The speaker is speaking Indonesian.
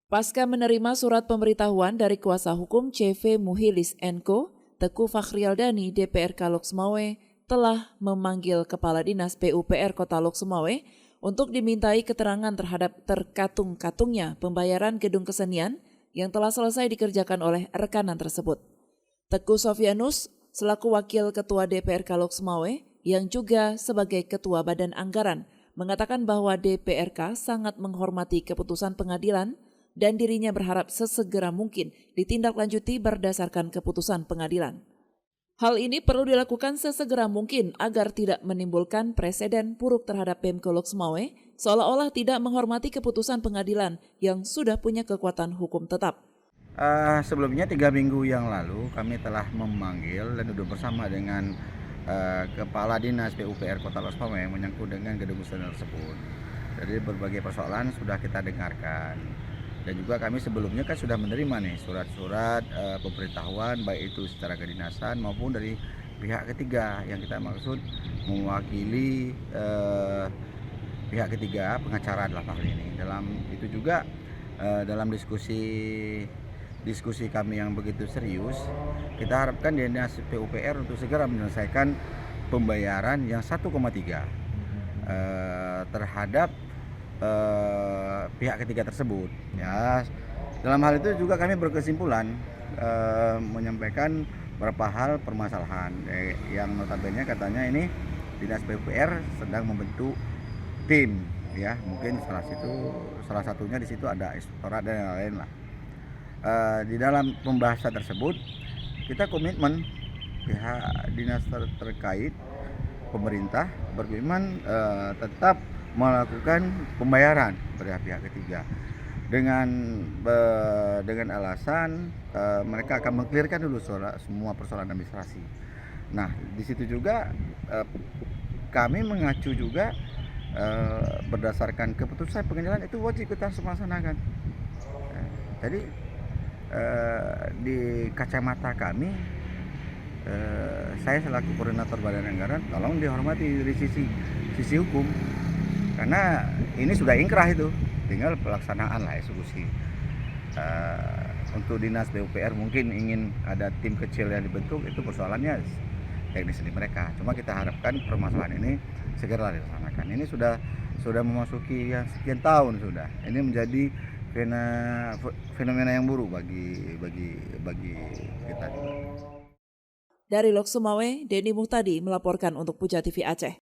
Pasca menerima surat pemberitahuan dari kuasa hukum CV Muhilis Co, Teguh Fakhrialdani DPRK Lok Sumawe telah memanggil Kepala Dinas PUPR Kota Lok Sumawe untuk dimintai keterangan terhadap terkatung-katungnya pembayaran gedung kesenian yang telah selesai dikerjakan oleh rekanan tersebut. Teguh Sofianus selaku Wakil Ketua DPRK Lok Sumawe yang juga sebagai Ketua Badan Anggaran mengatakan bahwa DPRK sangat menghormati keputusan pengadilan dan dirinya berharap sesegera mungkin ditindaklanjuti berdasarkan keputusan pengadilan. Hal ini perlu dilakukan sesegera mungkin agar tidak menimbulkan preseden buruk terhadap Pemko Lok Sumawe seolah-olah tidak menghormati keputusan pengadilan yang sudah punya kekuatan hukum tetap. Sebelumnya 3 minggu yang lalu kami telah memanggil dan duduk bersama dengan Kepala Dinas PUPR Kota Lok Sumawe yang menyangkut dengan gedung kesenian tersebut. Jadi berbagai persoalan sudah kita dengarkan. Dan juga kami sebelumnya kan sudah menerima nih surat-surat pemberitahuan baik itu secara kedinasan maupun dari pihak ketiga yang kita maksud mewakili pihak ketiga pengacara dalam hal ini. Dalam itu juga dalam diskusi kami yang begitu serius, kita harapkan Dinas PUPR untuk segera menyelesaikan pembayaran yang 1,3 terhadap pihak ketiga tersebut. Ya, dalam hal itu juga kami berkesimpulan menyampaikan beberapa hal permasalahan yang notabene katanya ini Dinas PUPR sedang membentuk tim, ya mungkin salah satunya di situ ada inspektorat dan lain-lain lah. Di dalam pembahasan tersebut kita komitmen pihak dinas terkait pemerintah berkomitmen tetap melakukan pembayaran pada pihak ketiga dengan alasan mereka akan mengklirkan dulu semua persoalan administrasi. Nah, di situ juga kami mengacu juga berdasarkan keputusan pengadilan itu wajib kita melaksanakan. Jadi di kacamata kami, saya selaku koordinator Badan Anggaran tolong dihormati dari sisi hukum. Karena ini sudah ingkrah itu, tinggal pelaksanaan lah eksekusi. Untuk Dinas PUPR mungkin ingin ada tim kecil yang dibentuk, itu persoalannya teknis di mereka. Cuma kita harapkan permasalahan ini segera dilaksanakan. Ini sudah memasuki yang sekian tahun sudah. Ini menjadi fenomena yang buruk bagi kita juga. Dari Lok Sumawe, Denny Muhtadi melaporkan untuk Puja TV Aceh.